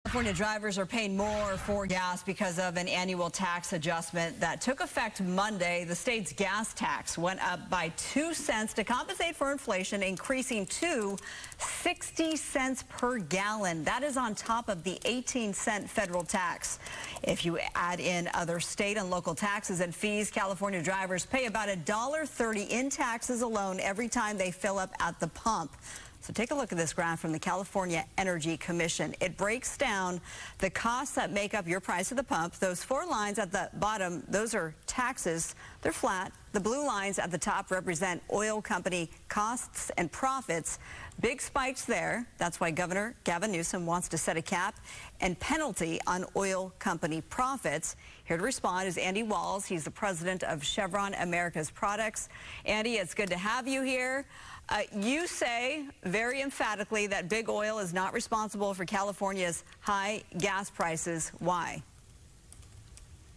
California drivers are paying more for gas because of an annual tax adjustment that took effect Monday. The state's gas tax went up by 2 cents to compensate for inflation, increasing to 60 cents per gallon. That is on top of the 18-cent federal tax. If you add in other state and local taxes and fees, California drivers pay about $1.30 in taxes alone every time they fill up at the pump. So take a look at this graph from the California Energy Commission. It breaks down the costs that make up your price at the pump. Those 4 lines at the bottom, those are taxes. They're flat. The blue lines at the top represent oil company costs and profits. Big spikes there. That's why Governor Gavin Newsom wants to set a cap and penalty on oil company profits. Here to respond is Andy Walz. He's the president of Chevron Americas Products. Andy, it's good to have you here. You say very emphatically that big oil is not responsible for California's high gas prices. Why?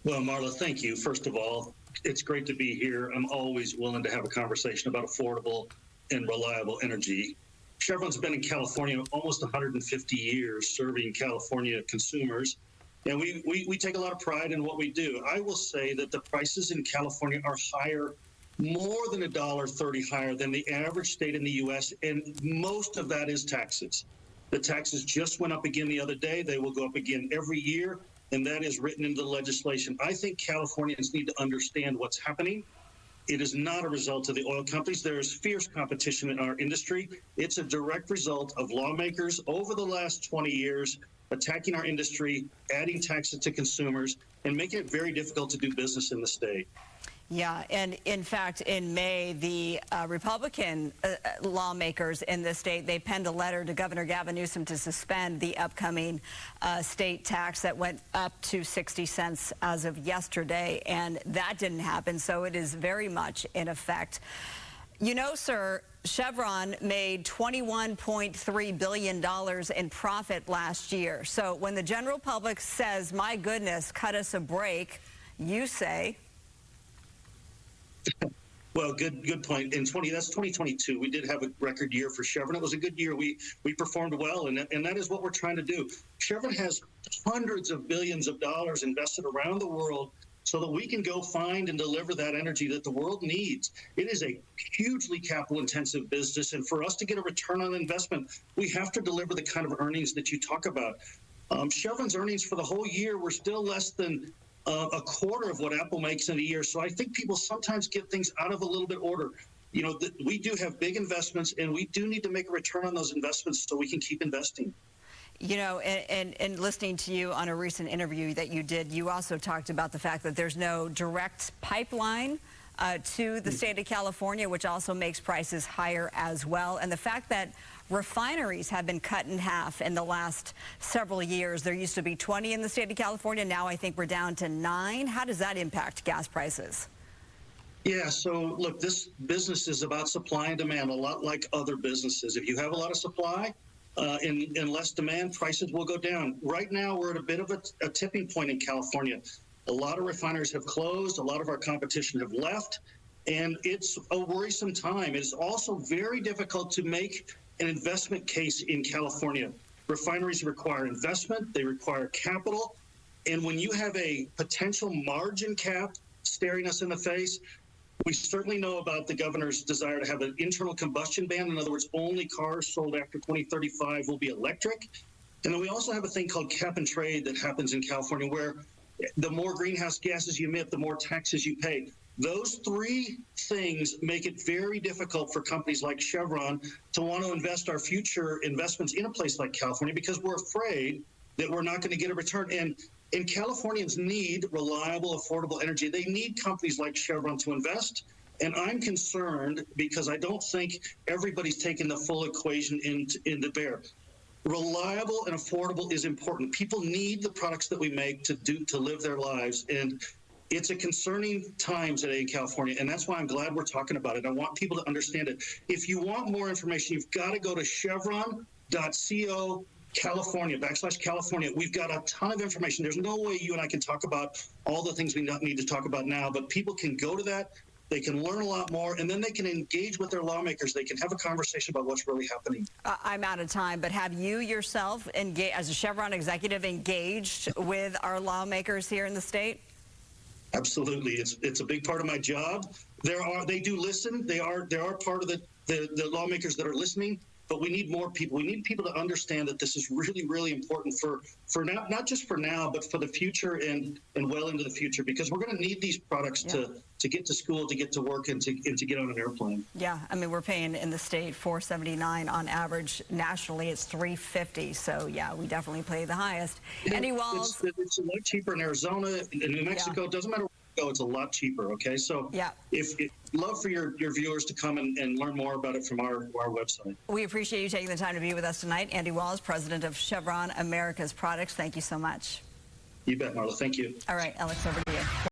Well, Marla, thank you. First of all, it's great to be here. I'm always willing to have a conversation about affordable and reliable energy. Chevron's been in California almost 150 years serving California consumers, and we take a lot of pride in what we do. I will say that the prices in California are higher, more than $1.30 higher than the average state in the U.S., and most of that is taxes. The taxes just went up again the other day. They will go up again every year, and that is written into the legislation. I think Californians need to understand what's happening. It is not a result of the oil companies. There is fierce competition in our industry. It's a direct result of lawmakers over the last 20 years attacking our industry, adding taxes to consumers, and making it very difficult to do business in the state. Yeah, and in fact, in May, the Republican lawmakers in the state, they penned a letter to Governor Gavin Newsom to suspend the upcoming state tax that went up to 60 cents as of yesterday, and that didn't happen, so it is very much in effect. You know, sir, Chevron made $21.3 billion in profit last year. So when the general public says, my goodness, cut us a break, you say... Well, good point. That's 2022. We did have a record year for Chevron. It was a good year. We performed well, and that is what we're trying to do. Chevron has hundreds of billions of dollars invested around the world so that we can go find and deliver that energy that the world needs. It is a hugely capital-intensive business, and for us to get a return on investment, we have to deliver the kind of earnings that you talk about. Chevron's earnings for the whole year were still less than a quarter of what Apple makes in a year. So I think people sometimes get things out of a little bit order. You know, we do have big investments, and we do need to make a return on those investments so we can keep investing. You know, and listening to you on a recent interview that you did, you also talked about the fact that there's no direct pipeline to the state of California, which also makes prices higher as well. And the fact that refineries have been cut in half in the last several years. There used to be 20 in the state of California. Now I think we're down to 9. How does that impact gas prices? Yeah, so look, this business is about supply and demand, a lot like other businesses. If you have a lot of supply and less demand, prices will go down. Right now, we're at a bit of a tipping point in California. A lot of refineries have closed. A lot of our competition have left. And it's a worrisome time. It's also very difficult to make an investment case in California. Refineries require investment. They require capital. And when you have a potential margin cap staring us in the face, we certainly know about the governor's desire to have an internal combustion ban. In other words, only cars sold after 2035 will be electric. And then we also have a thing called cap and trade that happens in California, where the more greenhouse gases you emit, the more taxes you pay. Those 3 things make it very difficult for companies like Chevron to want to invest our future investments in a place like California because we're afraid that we're not going to get a return. And Californians need reliable, affordable energy. They need companies like Chevron to invest. And I'm concerned because I don't think everybody's taking the full equation into bear. Reliable and affordable is important. People need the products that we make to live their lives. And it's a concerning time today in California, and that's why I'm glad we're talking about it. I want people to understand it. If you want more information, you've got to go to chevron.co California. We've got a ton of information. There's no way you and I can talk about all the things we need to talk about now, but people can go to that. They can learn a lot more, and then they can engage with their lawmakers. They can have a conversation about what's really happening. I'm out of time, but have you yourself, as a Chevron executive, engaged with our lawmakers here in the state? Absolutely. It's a big part of my job. They do listen. They are part of the lawmakers that are listening. But we need more people. We need people to understand that this is really, really important for now, not just for now, but for the future and well into the future, because we're going to need these products to get to school, to get to work, and to get on an airplane. Yeah, I mean, we're paying in the state $4.79 on average. Nationally, it's $3.50. So yeah, we definitely pay the highest. Andy Walz. It's a lot cheaper in Arizona, in New Mexico. It doesn't matter. It's a lot cheaper. Okay, so if love for your viewers to come and learn more about it from our website. We appreciate you taking the time to be with us tonight. Andy Walz, president of Chevron Americas Products. Thank you so much. You bet, Marla. Thank you. All right, Alex, over to you.